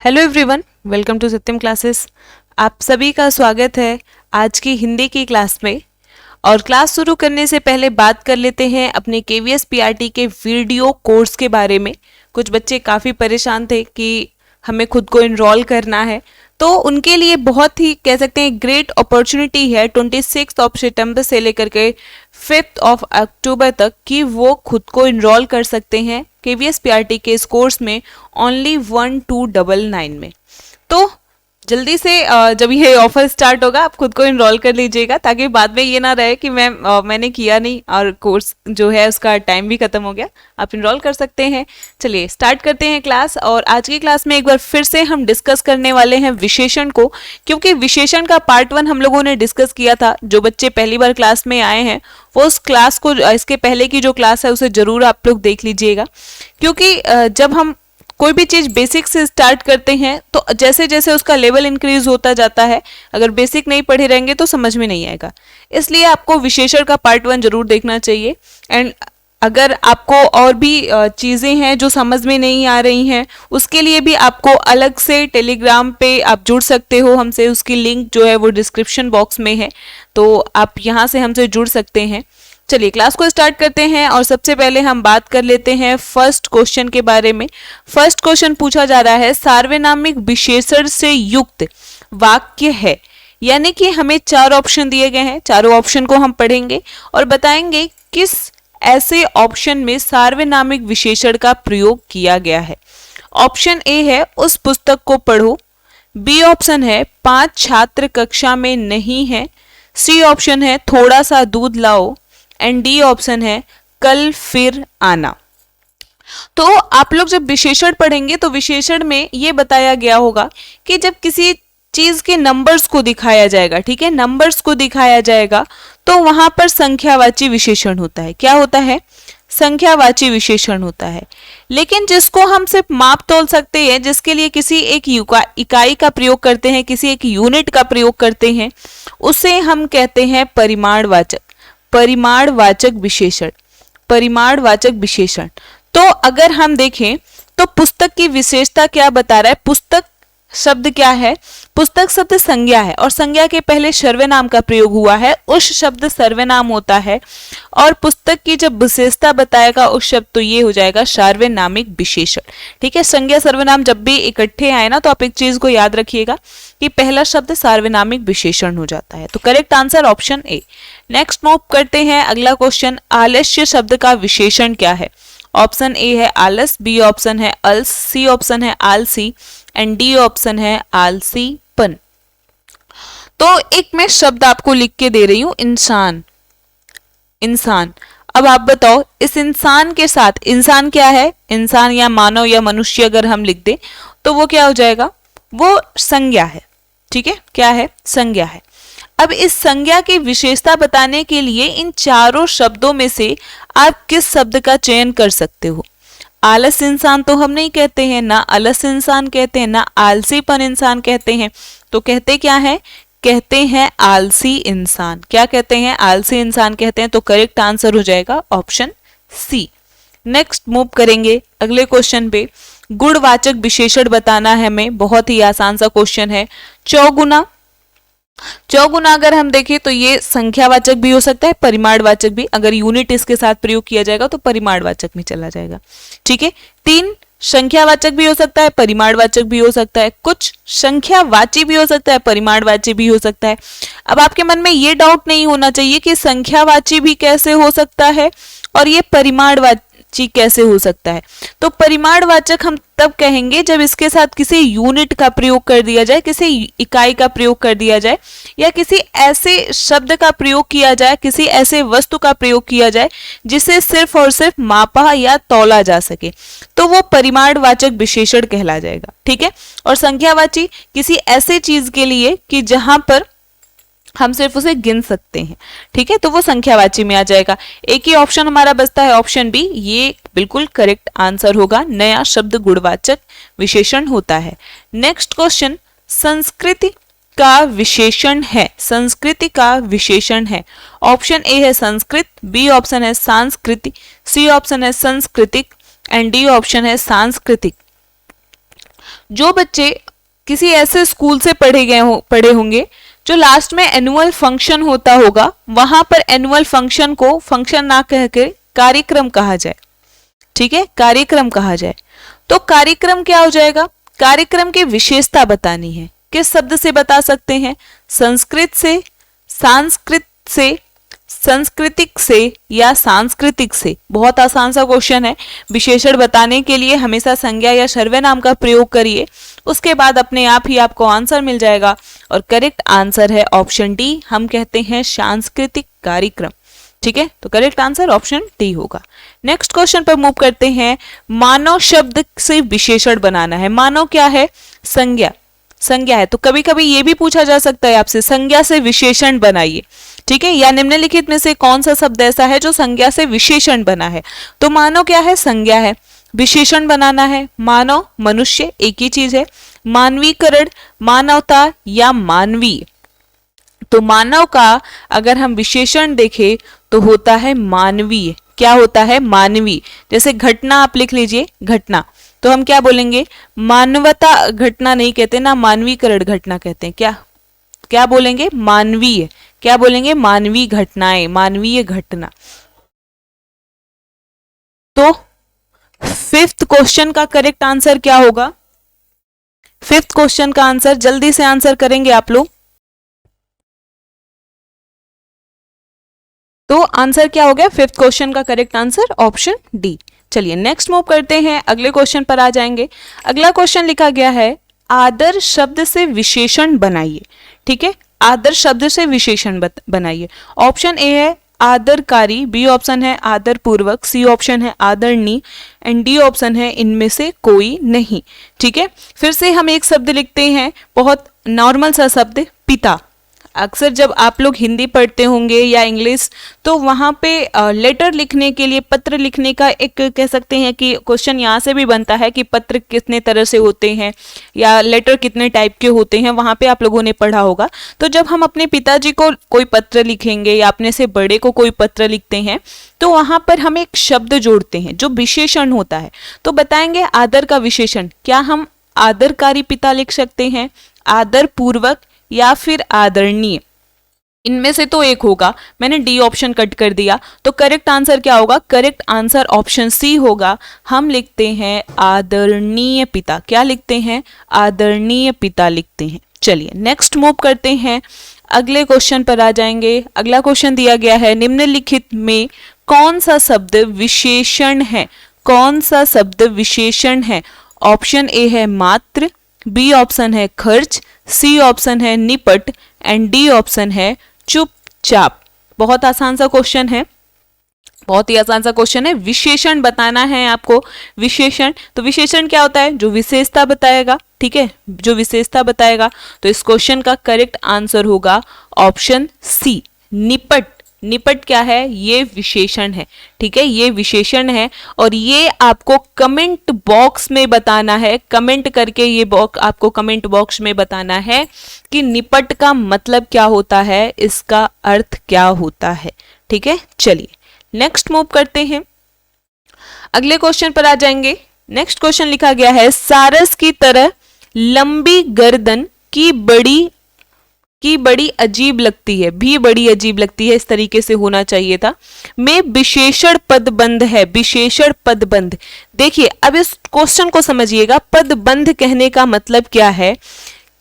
Hello everyone, welcome to Satyam classes. आप सभी का स्वागत है आज की हिंदी की क्लास में। और क्लास शुरू करने से पहले बात कर लेते हैं अपने केवीएस पीआरटी के वीडियो कोर्स के बारे में। कुछ बच्चे काफ़ी परेशान थे कि हमें खुद को इनरोल करना है, तो उनके लिए बहुत ही कह सकते हैं ग्रेट अपॉर्चुनिटी है 26 सितंबर से लेकर के 5 अक्टूबर तक कि वो खुद को इनरोल कर सकते हैं केवीएस पीआरटी के इस कोर्स में ओनली 1299 में। तो जल्दी से जब ये ऑफर स्टार्ट होगा आप खुद को इनरोल कर लीजिएगा, ताकि बाद में ये ना रहे कि मैंने किया नहीं और कोर्स जो है उसका टाइम भी खत्म हो गया। आप इनरोल कर सकते हैं। चलिए स्टार्ट करते हैं क्लास। और आज की क्लास में एक बार फिर से हम डिस्कस करने वाले हैं विशेषण को, क्योंकि विशेषण का पार्ट 1 हम लोगों ने डिस्कस किया था। जो बच्चे पहली बार क्लास में आए हैं वो उस क्लास को, इसके पहले की जो क्लास है उसे जरूर आप लोग देख लीजिएगा, क्योंकि जब हम कोई भी चीज बेसिक से स्टार्ट करते हैं तो जैसे जैसे उसका लेवल इंक्रीज होता जाता है, अगर बेसिक नहीं पढ़े रहेंगे तो समझ में नहीं आएगा। इसलिए आपको विशेषण का पार्ट 1 जरूर देखना चाहिए। एंड अगर आपको और भी चीज़ें हैं जो समझ में नहीं आ रही हैं, उसके लिए भी आपको अलग से टेलीग्राम पे आप जुड़ सकते हो हमसे। उसकी लिंक जो है वो डिस्क्रिप्शन बॉक्स में है, तो आप यहाँ से हमसे जुड़ सकते हैं। चलिए क्लास को स्टार्ट करते हैं और सबसे पहले हम बात कर लेते हैं फर्स्ट क्वेश्चन के बारे में। फर्स्ट क्वेश्चन पूछा जा रहा है, सार्वनामिक विशेषण से युक्त वाक्य है। यानी कि हमें 4 ऑप्शन दिए गए हैं, चारों ऑप्शन को हम पढ़ेंगे और बताएंगे किस ऐसे ऑप्शन में सार्वनामिक विशेषण का प्रयोग किया गया है। ऑप्शन ए है उस पुस्तक को पढ़ो, बी ऑप्शन है 5 छात्र कक्षा में नहीं है, सी ऑप्शन है थोड़ा सा दूध लाओ, एंड डी ऑप्शन है कल फिर आना। तो आप लोग जब विशेषण पढ़ेंगे तो विशेषण में ये बताया गया होगा कि जब किसी चीज के नंबर्स को दिखाया जाएगा, ठीक है, नंबर्स को दिखाया जाएगा तो वहां पर संख्यावाची विशेषण होता है। क्या होता है? संख्यावाची विशेषण होता है। लेकिन जिसको हम सिर्फ माप तोल सकते हैं, जिसके लिए किसी एक इकाई का प्रयोग करते हैं, किसी एक यूनिट का प्रयोग करते हैं, उसे हम कहते हैं परिमाणवाचक, परिमाणवाचक विशेषण, परिमाणवाचक विशेषण। तो अगर हम देखें तो पुस्तक की विशेषता क्या बता रहा है? पुस्तक शब्द क्या है? पुस्तक शब्द संज्ञा है और संज्ञा के पहले सर्वनाम का प्रयोग हुआ है, उस शब्द सर्वनाम होता है। और पुस्तक की जब विशेषता बताएगा उस शब्द, तो ये हो जाएगा सार्वनामिक विशेषण। ठीक है, संज्ञा सर्वनाम जब भी इकट्ठे आए ना तो आप एक चीज को याद रखिएगा कि पहला शब्द सार्वनामिक विशेषण हो जाता है। तो correct answer option A. Next move करते हैं अगला क्वेश्चन, आलस्य शब्द का विशेषण क्या है? ऑप्शन ए है आलस, बी ऑप्शन है अल्स, सी ऑप्शन है आलसी, एंड डी ऑप्शन है आलसीपन। तो एक मैं शब्द आपको लिख के दे रही हूं, इंसान, इंसान। अब आप बताओ इस इंसान के साथ, इंसान क्या है? इंसान या मानव या मनुष्य अगर हम लिख दें तो वो क्या हो जाएगा? वो संज्ञा है। ठीक है, क्या है? संज्ञा है। अब इस संज्ञा की विशेषता बताने के लिए इन चारों शब्दों में से आप किस शब्द का चयन कर सकते हो? आलस इंसान तो हम नहीं कहते हैं, ना अलस इंसान कहते हैं, ना आलसीपन इंसान कहते हैं, तो कहते क्या है? कहते हैं आलसी इंसान। क्या कहते हैं? आलसी इंसान कहते हैं। तो करेक्ट आंसर हो जाएगा ऑप्शन सी। नेक्स्ट मूव करेंगे अगले क्वेश्चन पे। गुणवाचक विशेषण बताना है हमें, बहुत ही आसान सा क्वेश्चन है। चौगुना, चौगुना अगर हम देखें तो ये संख्यावाचक भी हो सकता है, परिमाणवाचक भी। अगर यूनिट इसके साथ प्रयोग किया जाएगा तो परिमाणवाचक में चला जाएगा। ठीक है, 3 संख्यावाचक भी हो सकता है, परिमाणवाचक भी हो सकता है, कुछ संख्यावाची भी हो सकता है, परिमाणवाची भी हो सकता है। अब आपके मन में ये डाउट नहीं होना चाहिए कि संख्यावाची भी कैसे हो सकता है और ये परिमाणवाची कैसे हो सकता है। तो परिमाणवाचक हम तब कहेंगे जब इसके साथ किसी यूनिट का प्रयोग कर दिया जाए, किसी इकाई का प्रयोग कर दिया जाए, या किसी ऐसे शब्द का प्रयोग किया जाए, किसी ऐसे वस्तु का प्रयोग किया जाए जिसे सिर्फ और सिर्फ मापा या तौला जा सके, तो वो परिमाणवाचक विशेषण कहला जाएगा। ठीक है, और संख्यावाची किसी ऐसे चीज के लिए कि जहां पर हम सिर्फ उसे गिन सकते हैं। ठीक है, तो वो संख्यावाची में आ जाएगा। एक ही ऑप्शन हमारा बचता है, ऑप्शन बी, ये बिल्कुल करेक्ट आंसर होगा। नया शब्द गुणवाचक विशेषण होता है। नेक्स्ट क्वेश्चन, संस्कृति का विशेषण है, संस्कृति का विशेषण है। ऑप्शन ए है संस्कृत, बी ऑप्शन है सांस्कृतिक, सी ऑप्शन है सांस्कृतिक, एंड डी ऑप्शन है सांस्कृतिक। जो बच्चे किसी ऐसे स्कूल से पढ़े होंगे जो लास्ट में एनुअल फंक्शन होता होगा, वहां पर एनुअल फंक्शन को फंक्शन ना कहकर कार्यक्रम कहा जाए, ठीक है, कार्यक्रम कहा जाए। तो कार्यक्रम क्या हो जाएगा? कार्यक्रम की विशेषता बतानी है। किस शब्द से बता सकते हैं? संस्कृत से, सांस्कृत से, सांस्कृतिक से या सांस्कृतिक से। बहुत आसान सा क्वेश्चन है। विशेषण बताने के लिए हमेशा संज्ञा या सर्वनाम का प्रयोग करिए, उसके बाद अपने आप ही आपको आंसर मिल जाएगा। और करेक्ट आंसर है ऑप्शन डी, हम कहते हैं सांस्कृतिक कार्यक्रम, ठीक है। तो करेक्ट आंसर ऑप्शन डी होगा। नेक्स्ट क्वेश्चन पर मूव करते हैं। मानव शब्द से विशेषण बनाना है। मानव क्या है? संज्ञा, संज्ञा है। तो कभी कभी ये भी पूछा जा सकता है आपसे, संज्ञा से विशेषण बनाइए, ठीक है, या निम्नलिखित में से कौन सा शब्द ऐसा है जो संज्ञा से विशेषण बना है? तो मानव क्या है? संज्ञा है। विशेषण बनाना है। मानव, मनुष्य, एक ही चीज है। मानवीकरण, मानवता या मानवीय। तो मानव का अगर हम विशेषण देखें तो होता है मानवीय। क्या होता है? मानवीय। जैसे घटना आप लिख लीजिए, घटना, तो हम क्या बोलेंगे? मानवता घटना नहीं कहते ना, मानवीकरण घटना कहते हैं। क्या क्या बोलेंगे? मानवीय। क्या बोलेंगे? मानवीय घटनाएं, मानवीय घटना। तो फिफ्थ क्वेश्चन का करेक्ट आंसर क्या होगा? फिफ्थ क्वेश्चन का आंसर जल्दी से आंसर करेंगे आप लोग। तो आंसर क्या हो गया? फिफ्थ क्वेश्चन का करेक्ट आंसर ऑप्शन डी। चलिए नेक्स्ट मूव करते हैं, अगले क्वेश्चन पर आ जाएंगे। अगला क्वेश्चन लिखा गया है, आदर शब्द से विशेषण बनाइए, ठीक है, आदर शब्द से विशेषण बनाइए। ऑप्शन ए है आदरकारी, बी ऑप्शन है आदर पूर्वक, सी ऑप्शन है आदरणीय एंड डी ऑप्शन है इनमें से कोई नहीं, ठीक है। फिर से हम एक शब्द लिखते हैं, बहुत नॉर्मल सा शब्द, पिता। अक्सर जब आप लोग हिंदी पढ़ते होंगे या इंग्लिश, तो वहाँ पे लेटर लिखने के लिए, पत्र लिखने का एक कह सकते हैं कि क्वेश्चन यहाँ से भी बनता है कि पत्र कितने तरह से होते हैं या लेटर कितने टाइप के होते हैं, वहाँ पे आप लोगों ने पढ़ा होगा। तो जब हम अपने पिताजी को कोई पत्र लिखेंगे या अपने से बड़े को कोई पत्र लिखते हैं, तो वहाँ पर हम एक शब्द जोड़ते हैं जो विशेषण होता है। तो बताएंगे आदर का विशेषण, क्या हम आदरकारी पिता लिख सकते हैं, आदर पूर्वक या फिर आदरणीय? इनमें से तो एक होगा, मैंने डी ऑप्शन कट कर दिया। तो करेक्ट आंसर क्या होगा? करेक्ट आंसर ऑप्शन सी होगा। हम लिखते हैं आदरणीय पिता। क्या लिखते हैं? आदरणीय पिता लिखते हैं। चलिए नेक्स्ट मूव करते हैं, अगले क्वेश्चन पर आ जाएंगे। अगला क्वेश्चन दिया गया है, निम्नलिखित में कौन सा शब्द विशेषण है? कौन सा शब्द विशेषण है? ऑप्शन ए है मात्र, बी ऑप्शन है खर्च, सी ऑप्शन है निपट एंड डी ऑप्शन है चुपचाप। बहुत आसान सा क्वेश्चन है, बहुत ही आसान सा क्वेश्चन है। विशेषण बताना है आपको। विशेषण, तो विशेषण क्या होता है? जो विशेषता बताएगा, ठीक है, जो विशेषता बताएगा। तो इस क्वेश्चन का करेक्ट आंसर होगा ऑप्शन सी, निपट। निपट क्या है? ये विशेषण है, ठीक है, ये विशेषण है। और ये आपको कमेंट बॉक्स में बताना है, कमेंट करके ये आपको कमेंट बॉक्स में बताना है कि निपट का मतलब क्या होता है, इसका अर्थ क्या होता है, ठीक है। चलिए नेक्स्ट मूव करते हैं, अगले क्वेश्चन पर आ जाएंगे। नेक्स्ट क्वेश्चन लिखा गया है, सारस की तरह लंबी गर्दन की बड़ी अजीब लगती है, भी बड़ी अजीब लगती है, इस तरीके से होना चाहिए था। में विशेषण पदबंध है, विशेषण पदबंध। देखिए अब इस क्वेश्चन को समझिएगा, पदबंध कहने का मतलब क्या है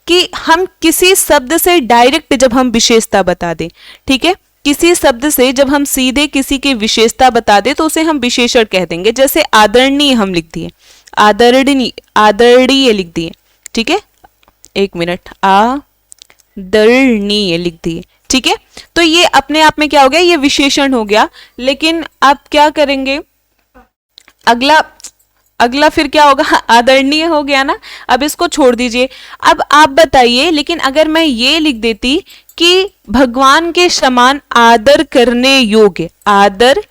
कि हम किसी शब्द से डायरेक्ट जब हम विशेषता बता दें, ठीक है, किसी शब्द से जब हम सीधे किसी की विशेषता बता दें तो उसे हम विशेषण कह देंगे। जैसे आदरणीय हम लिख दिए, आदरणीय लिख दिए, ठीक है, एक मिनट, आदरणीय लिख दिए, ठीक है। तो ये अपने आप में क्या हो गया? ये विशेषण हो गया। लेकिन आप क्या करेंगे? अगला फिर क्या होगा? आदरणीय हो गया ना, अब इसको छोड़ दीजिए। अब आप बताइए, लेकिन अगर मैं ये लिख देती कि भगवान के समान आदर करने योग्य, आदर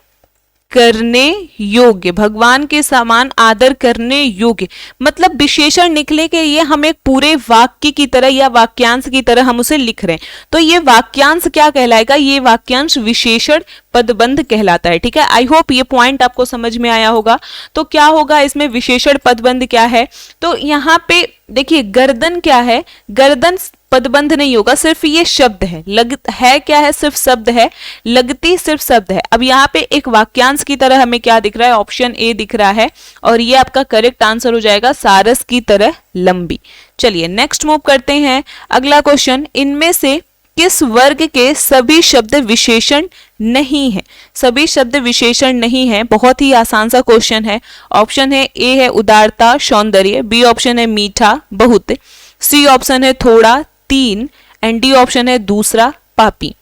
करने योग्य, भगवान के समान आदर करने योग्य, मतलब विशेषण निकले के ये हम एक पूरे वाक्य की तरह या वाक्यांश की तरह हम उसे लिख रहे हैं, तो ये वाक्यांश क्या कहलाएगा, ये वाक्यांश विशेषण पदबंध कहलाता है। ठीक है, आई होप ये पॉइंट आपको समझ में आया होगा। तो क्या होगा इसमें, विशेषण पदबंध क्या है, तो यहाँ पे देखिए गर्दन क्या है, गर्दन पदबंध नहीं होगा, सिर्फ ये शब्द है, है क्या है, सिर्फ शब्द है, लगती सिर्फ शब्द है। अब यहाँ पे एक वाक्यांश की तरह हमें क्या दिख रहा है, ऑप्शन ए दिख रहा है, और ये आपका करेक्ट आंसर हो जाएगा, सारस की तरह लंबी। चलिए नेक्स्ट मूव करते हैं। अगला क्वेश्चन, इनमें से किस वर्ग के सभी शब्द विशेषण नहीं है, सभी शब्द विशेषण नहीं है, बहुत ही आसान सा क्वेश्चन है। ऑप्शन है ए है उदारता सौंदर्य, बी ऑप्शन है मीठा बहुत, सी ऑप्शन है थोड़ा 3 एंड डी ऑप्शन है दूसरा पापी।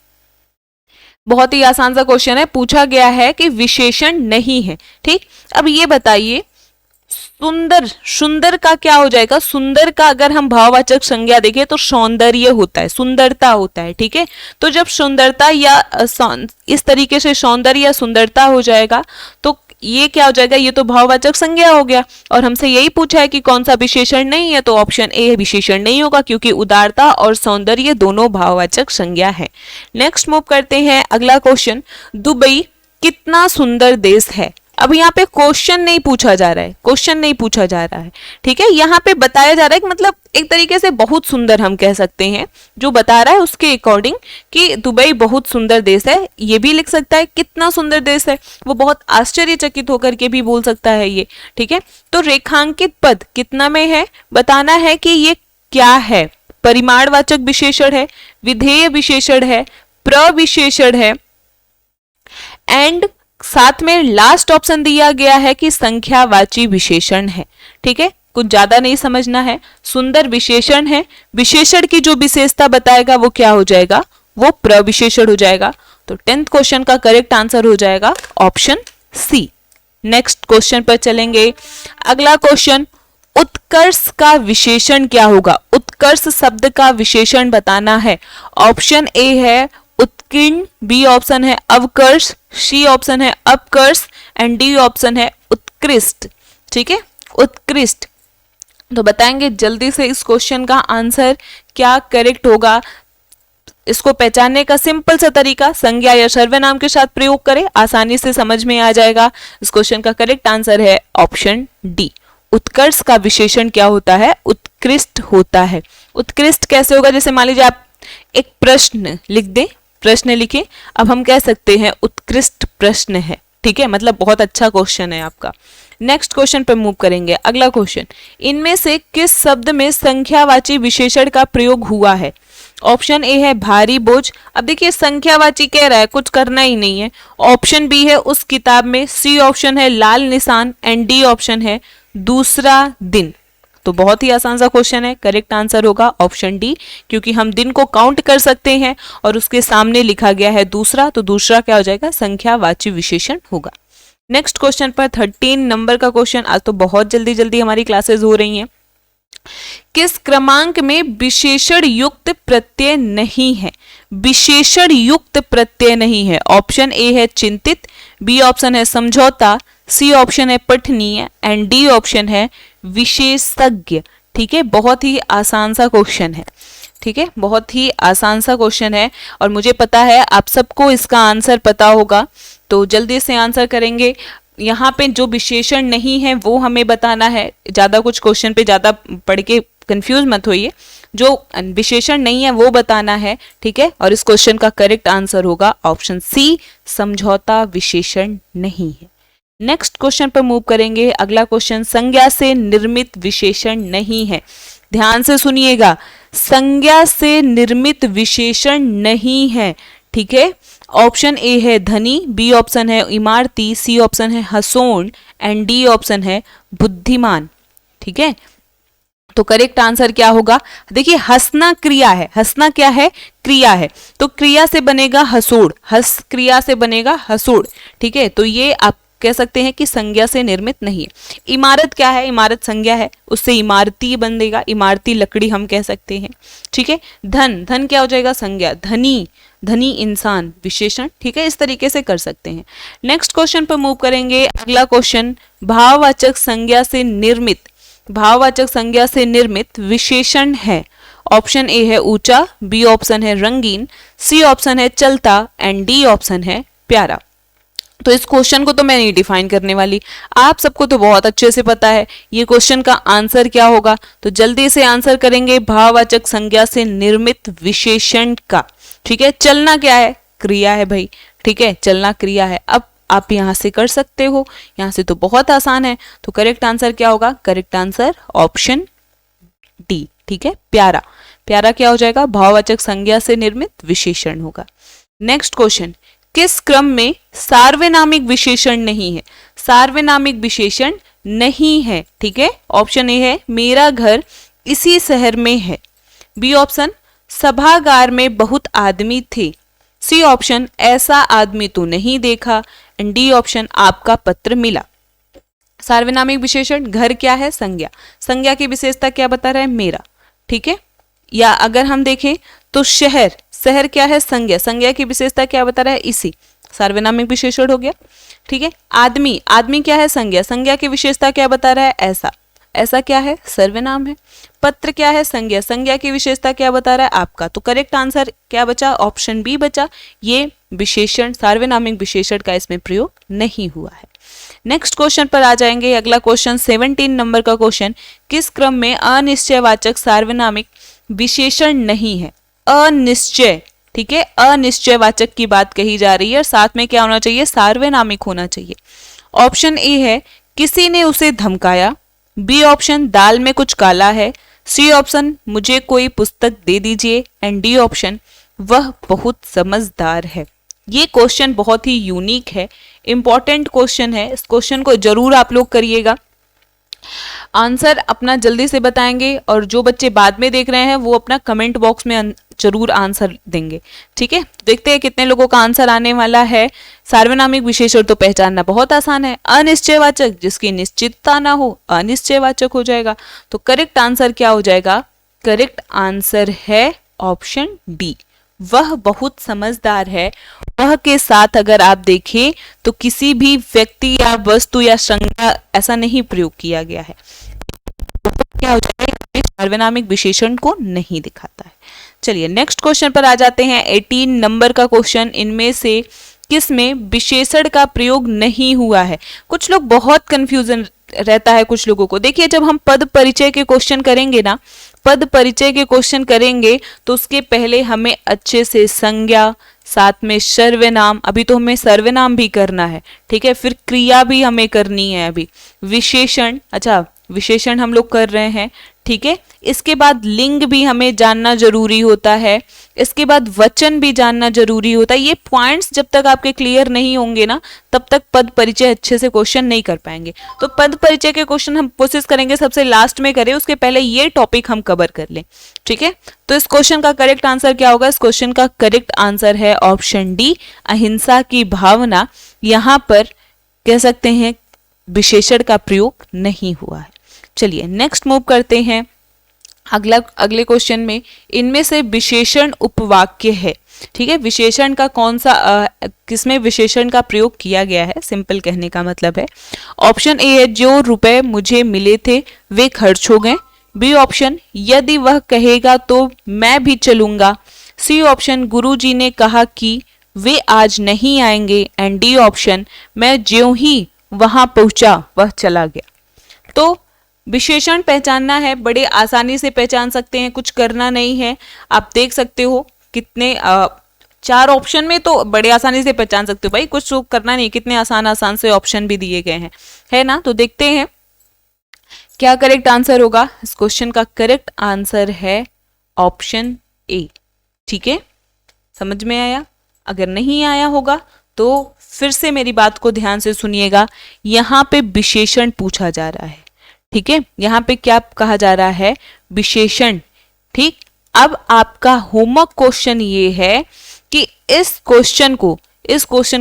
बहुत ही आसान सा क्वेश्चन है, पूछा गया है कि विशेषण नहीं है। ठीक, अब ये बताइए सुंदर, सुंदर का क्या हो जाएगा, सुंदर का अगर हम भाववाचक संज्ञा देखें तो सौंदर्य होता है, सुंदरता होता है। ठीक है, तो जब सुंदरता या इस तरीके से सौंदर्य या सुंदरता हो जाएगा तो ये क्या हो जाएगा, ये तो भाववाचक संज्ञा हो गया, और हमसे यही पूछा है कि कौन सा विशेषण नहीं है, तो ऑप्शन ए विशेषण नहीं होगा, क्योंकि उदारता और सौंदर्य दोनों भाववाचक संज्ञा है। नेक्स्ट मूव करते हैं। अगला क्वेश्चन, दुबई कितना सुंदर देश है। अब यहाँ पे क्वेश्चन नहीं पूछा जा रहा है, क्वेश्चन नहीं पूछा जा रहा है। ठीक है, यहाँ पे बताया जा रहा है कि मतलब एक तरीके से बहुत सुंदर हम कह सकते हैं, जो बता रहा है उसके अकॉर्डिंग कि दुबई बहुत सुंदर देश है। ये भी लिख सकता है कितना सुंदर देश है, वो बहुत आश्चर्यचकित होकर के भी बोल सकता है ये। ठीक है, तो रेखांकित पद कितना में है, बताना है कि ये क्या है, परिमाणवाचक विशेषण है, विधेय विशेषण है, प्रविशेषण है, एंड साथ में लास्ट ऑप्शन दिया गया है कि संख्यावाची विशेषण है। ठीक है, कुछ ज्यादा नहीं समझना है, सुंदर विशेषण है, विशेषण की जो विशेषता बताएगा वो क्या हो जाएगा, वो प्रविशेषण हो जाएगा। तो 10th क्वेश्चन का करेक्ट आंसर हो जाएगा ऑप्शन सी। नेक्स्ट क्वेश्चन पर चलेंगे। अगला क्वेश्चन, उत्कर्ष का विशेषण क्या होगा, उत्कर्ष शब्द का विशेषण बताना है। ऑप्शन ए है उत्कीर्ण, बी ऑप्शन है अवकर्ष, सी ऑप्शन है अपकर्ष एंड डी ऑप्शन है उत्कृष्ट। ठीक है, उत्कृष्ट। तो बताएंगे जल्दी से इस क्वेश्चन का आंसर क्या करेक्ट होगा। इसको पहचानने का सिंपल सा तरीका, संज्ञा या सर्वनाम के साथ प्रयोग करें, आसानी से समझ में आ जाएगा। इस क्वेश्चन का करेक्ट आंसर है ऑप्शन डी। उत्कर्ष का विशेषण क्या होता है, उत्कृष्ट होता है। उत्कृष्ट कैसे होगा, जैसे मान लीजिए आप एक प्रश्न लिख दें, प्रश्न लिखे, अब हम कह सकते हैं उत्कृष्ट प्रश्न है। ठीक है, मतलब बहुत अच्छा क्वेश्चन है आपका। नेक्स्ट क्वेश्चन पर मूव करेंगे। अगला क्वेश्चन, इनमें से किस शब्द में संख्यावाची विशेषण का प्रयोग हुआ है। ऑप्शन ए है भारी बोझ, अब देखिए संख्यावाची कह रहा है, कुछ करना ही नहीं है। ऑप्शन बी है उस किताब में, सी ऑप्शन है लाल निशान एंड डी ऑप्शन है दूसरा दिन। तो बहुत ही आसान सा क्वेश्चन है, करेक्ट आंसर होगा ऑप्शन डी, क्योंकि हम दिन को काउंट कर सकते हैं और उसके सामने लिखा गया है दूसरा, तो दूसरा क्या हो जाएगा, संख्यावाची विशेषण होगा। नेक्स्ट क्वेश्चन पर 13 नंबर का क्वेश्चन, आज तो बहुत जल्दी जल्दी हमारी क्लासेस हो रही हैं। किस क्रमांक में विशेषण युक्त प्रत्यय नहीं है, विशेषण युक्त प्रत्यय नहीं है। ऑप्शन ए है चिंतित, बी ऑप्शन है समझौता, सी ऑप्शन है पठनीय एंड डी ऑप्शन है विशेषज्ञ। ठीक है, बहुत ही आसान सा क्वेश्चन है। ठीक है, बहुत ही आसान सा क्वेश्चन है और मुझे पता है आप सबको इसका आंसर पता होगा, तो जल्दी से आंसर करेंगे। यहाँ पे जो विशेषण नहीं है वो हमें बताना है, ज्यादा कुछ क्वेश्चन पे ज्यादा पढ़ के कंफ्यूज मत होइए, जो विशेषण नहीं है वो बताना है। ठीक है, और इस क्वेश्चन का करेक्ट आंसर होगा ऑप्शन सी, समझौता विशेषण नहीं है। नेक्स्ट क्वेश्चन पर मूव करेंगे। अगला क्वेश्चन, संज्ञा से निर्मित विशेषण नहीं है। ध्यान से सुनिएगा, संज्ञा से निर्मित विशेषण नहीं है। ठीक है, ऑप्शन ए है धनी, बी ऑप्शन है इमारती, सी ऑप्शन है हंसोन एंड डी ऑप्शन है बुद्धिमान। ठीक है, तो करेक्ट आंसर क्या होगा, देखिए हंसना क्रिया है, हंसना क्या है, क्रिया है, तो क्रिया से बनेगा हंसोड़, हंस क्रिया से बनेगा हंसोड़। ठीक है, तो ये आप कह सकते हैं कि संज्ञा से निर्मित नहीं है। इमारत क्या है, इमारत संज्ञा है, उससे इमारती बनेगा, इमारती लकड़ी हम कह सकते हैं। ठीक है, धन, धन क्या हो जाएगा, संज्ञा, धनी, धनी इंसान विशेषण, ठीक है, इस तरीके से कर सकते हैं। नेक्स्ट क्वेश्चन पर मूव करेंगे। अगला क्वेश्चन, भाववाचक संज्ञा से निर्मित, भाववाचक संज्ञा से निर्मित विशेषण है। ऑप्शन ए है ऊंचा, बी ऑप्शन है रंगीन, सी ऑप्शन है चलता एंड डी ऑप्शन है प्यारा। तो इस क्वेश्चन को तो मैं नहीं डिफाइन करने वाली, आप सबको तो बहुत अच्छे से पता है ये क्वेश्चन का आंसर क्या होगा। तो जल्दी से आंसर करेंगे, भाववाचक संज्ञा से निर्मित विशेषण का, ठीक है। चलना क्या है? क्रिया है भाई, ठीक है, चलना क्रिया है। अब आप यहां से कर सकते हो, यहां से तो बहुत आसान है। तो करेक्ट आंसर क्या होगा? करेक्ट आंसर ऑप्शन डी, ठीक है, प्यारा। प्यारा क्या हो जाएगा? भाववाचक संज्ञा से निर्मित विशेषण होगा। नेक्स्ट क्वेश्चन, किस क्रम में सार्वनामिक विशेषण नहीं है? सार्वनामिक विशेषण नहीं है, ठीक है। ऑप्शन ए है मेरा घर इसी शहर में है, बी ऑप्शन सभागार में बहुत आदमी थे, सी ऑप्शन ऐसा आदमी तो नहीं देखा एंड डी ऑप्शन आपका पत्र मिला। सार्वनामिक विशेषण घर क्या है? संज्ञा। संज्ञा की विशेषता क्या बता रहा है? मेरा, ठीक है। या अगर हम देखें तो शहर, शहर क्या है? संज्ञा। संज्ञा की विशेषता क्या बता रहा है? इसी, सार्वनामिक विशेषण हो गया, ठीक है। आदमी, आदमी क्या है? संज्ञा। संज्ञा की विशेषता क्या बता रहा है? ऐसा। ऐसा क्या है? सर्वनाम है। पत्र क्या है? संज्ञा। संज्ञा की विशेषता क्या बता रहा है? आपका। तो करेक्ट आंसर क्या बचा? ऑप्शन बी बचा। ये विशेषण, सार्वनामिक विशेषण का इसमें प्रयोग नहीं हुआ है। नेक्स्ट क्वेश्चन पर आ जाएंगे। अगला क्वेश्चन 17 नंबर का क्वेश्चन, किस क्रम में अनिश्चयवाचक सार्वनामिक विशेषण नहीं है? अनिश्चय, ठीक है, अनिश्चयवाचक की बात कही जा रही है और साथ में क्या होना चाहिए? सार्वनामिक होना चाहिए। ऑप्शन ए है किसी ने उसे धमकाया, बी ऑप्शन दाल में कुछ काला है, सी ऑप्शन मुझे कोई पुस्तक दे दीजिए एंड डी ऑप्शन वह बहुत समझदार है। ये क्वेश्चन बहुत ही यूनिक है, इंपॉर्टेंट क्वेश्चन है। इस क्वेश्चन को जरूर आप लोग करिएगा। आंसर अपना जल्दी से बताएंगे और जो बच्चे बाद में देख रहे हैं वो अपना कमेंट बॉक्स में जरूर आंसर देंगे, ठीक है। देखते हैं कितने लोगों का आंसर आने वाला है। सार्वनामिक विशेषण तो पहचानना बहुत आसान है। अनिश्चयवाचक, जिसकी निश्चितता ना हो, अनिश्चयवाचक हो जाएगा। तो करेक्ट आंसर क्या हो जाएगा? करेक्ट आंसर है ऑप्शन डी, वह बहुत समझदार है। वह के साथ अगर आप देखें तो किसी भी व्यक्ति या वस्तु या संज्ञा ऐसा नहीं प्रयोग किया गया है। क्या हो जाएगा? सार्वनामिक विशेषण को नहीं दिखाता है। चलिए नेक्स्ट क्वेश्चन पर आ जाते हैं। 18 नंबर का क्वेश्चन, इनमें से किसमें विशेषण का प्रयोग नहीं हुआ है? कुछ लोग, बहुत कंफ्यूजन रहता है कुछ लोगों को। देखिए जब हम पद परिचय के क्वेश्चन करेंगे ना, पद परिचय के क्वेश्चन करेंगे तो उसके पहले हमें अच्छे से संज्ञा, साथ में सर्वनाम, अभी तो हमें सर्वनाम भी करना है, ठीक है, फिर क्रिया भी हमें करनी है, अभी विशेषण, अच्छा विशेषण हम लोग कर रहे हैं, ठीक है। इसके बाद लिंग भी हमें जानना जरूरी होता है, इसके बाद वचन भी जानना जरूरी होता है। ये पॉइंट्स जब तक आपके क्लियर नहीं होंगे ना, तब तक पद परिचय अच्छे से क्वेश्चन नहीं कर पाएंगे। तो पद परिचय के क्वेश्चन हम कोशिश करेंगे सबसे लास्ट में करें, उसके पहले ये टॉपिक हम कवर कर लें, ठीक है। तो इस क्वेश्चन का करेक्ट आंसर क्या होगा? इस क्वेश्चन का करेक्ट आंसर है ऑप्शन डी, अहिंसा की भावना। यहां पर कह सकते हैं विशेषण का प्रयोग नहीं हुआ है। चलिए नेक्स्ट मूव करते हैं। अगले क्वेश्चन में, इनमें से विशेषण उपवाक्य है, ठीक है। विशेषण का कौन सा किसमें विशेषण का प्रयोग किया गया है? सिंपल कहने का मतलब है। ऑप्शन ए है जो रुपए मुझे मिले थे वे खर्च हो गए, बी ऑप्शन यदि वह कहेगा तो मैं भी चलूंगा, सी ऑप्शन गुरुजी ने कहा कि वे आज नहीं आएंगे एंड डी ऑप्शन मैं ज्यों ही वहां पहुंचा वह चला गया। तो विशेषण पहचानना है, बड़े आसानी से पहचान सकते हैं, कुछ करना नहीं है। आप देख सकते हो कितने 4 ऑप्शन में तो बड़े आसानी से पहचान सकते हो भाई, कुछ तो करना नहीं, कितने आसान आसान से ऑप्शन भी दिए गए हैं, है ना। तो देखते हैं क्या करेक्ट आंसर होगा। इस क्वेश्चन का करेक्ट आंसर है ऑप्शन ए, ठीक है। समझ में आया? अगर नहीं आया होगा तो फिर से मेरी बात को ध्यान से सुनिएगा। यहां पे विशेषण पूछा जा रहा है, ठीक है। यहां पे क्या कहा जा रहा है? विशेषण, ठीक। अब आपका होमवर्क क्वेश्चन ये है कि इस क्वेश्चन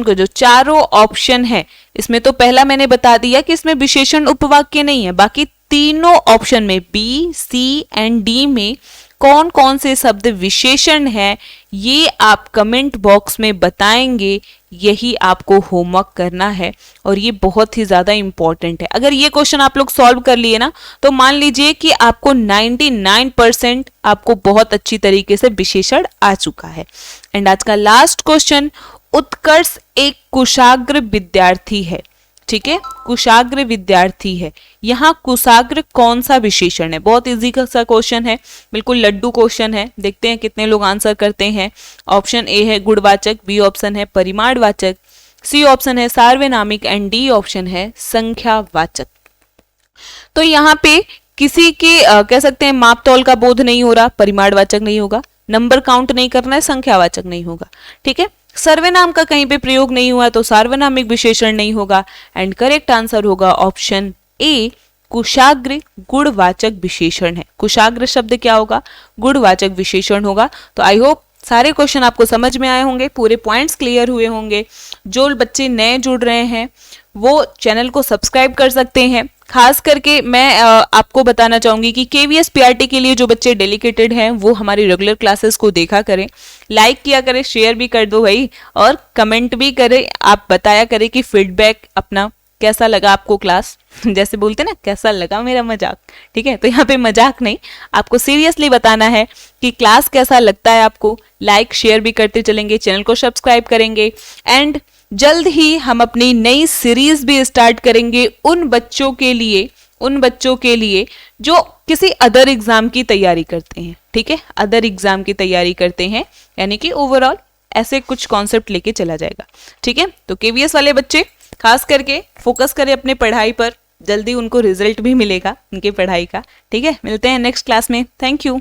को जो चारों ऑप्शन है, इसमें तो पहला मैंने बता दिया कि इसमें विशेषण उपवाक्य नहीं है, बाकी तीनों ऑप्शन में बी, सी एंड डी में कौन कौन से शब्द विशेषण हैं ये आप कमेंट बॉक्स में बताएंगे, यही आपको होमवर्क करना है और ये बहुत ही ज़्यादा इंपॉर्टेंट है। अगर ये क्वेश्चन आप लोग सॉल्व कर लिए ना तो मान लीजिए कि आपको 99% आपको बहुत अच्छी तरीके से विशेषण आ चुका है। एंड आज का लास्ट क्वेश्चन, उत्कर्ष एक कुशाग्र विद्यार्थी है। ठीक है, कुशाग्र विद्यार्थी है। यहाँ कुशाग्र कौन सा विशेषण है? बहुत इजी सा क्वेश्चन है, बिल्कुल लड्डू क्वेश्चन है। देखते हैं कितने लोग आंसर करते हैं। ऑप्शन ए है गुणवाचक, बी ऑप्शन है परिमाणवाचक, सी ऑप्शन है सार्वनामिक एंड डी ऑप्शन है संख्यावाचक। तो यहाँ पे किसी के कह सकते हैं माप तौल का बोध नहीं हो रहा, परिमाणवाचक नहीं होगा। नंबर काउंट नहीं करना है, संख्यावाचक नहीं होगा। ठीक है, सर्वनाम का कहीं पे प्रयोग नहीं हुआ तो सार्वनामिक विशेषण नहीं होगा। एंड करेक्ट आंसर होगा ऑप्शन ए, कुशाग्र गुणवाचक विशेषण है। कुशाग्र शब्द क्या होगा? गुणवाचक विशेषण होगा। तो आई होप सारे क्वेश्चन आपको समझ में आए होंगे, पूरे पॉइंट्स क्लियर हुए होंगे। जो बच्चे नए जुड़ रहे हैं वो चैनल को सब्सक्राइब कर सकते हैं। खास करके मैं आपको बताना चाहूंगी कि केवीएस पीआरटी के लिए जो बच्चे डेडिकेटेड हैं वो हमारी रेगुलर क्लासेस को देखा करें, लाइक किया करें, शेयर भी कर दो भाई, और कमेंट भी करें। आप बताया करें कि फीडबैक अपना कैसा लगा आपको क्लास, जैसे बोलते ना कैसा लगा मेरा मजाक। ठीक है, तो यहाँ पे मजाक नहीं, आपको सीरियसली बताना है कि क्लास कैसा लगता है आपको। लाइक शेयर भी करते चलेंगे, चैनल को सब्सक्राइब करेंगे। एंड जल्द ही हम अपनी नई सीरीज भी स्टार्ट करेंगे उन बच्चों के लिए जो किसी अदर एग्जाम की तैयारी करते हैं। ठीक है, अदर एग्जाम की तैयारी करते हैं, यानी कि ओवरऑल ऐसे कुछ कॉन्सेप्ट लेके चला जाएगा। ठीक है, तो केवीएस वाले बच्चे खास करके फोकस करें अपने पढ़ाई पर, जल्दी उनको रिजल्ट भी मिलेगा उनके पढ़ाई का। ठीक है, मिलते हैं नेक्स्ट क्लास में। Thank you.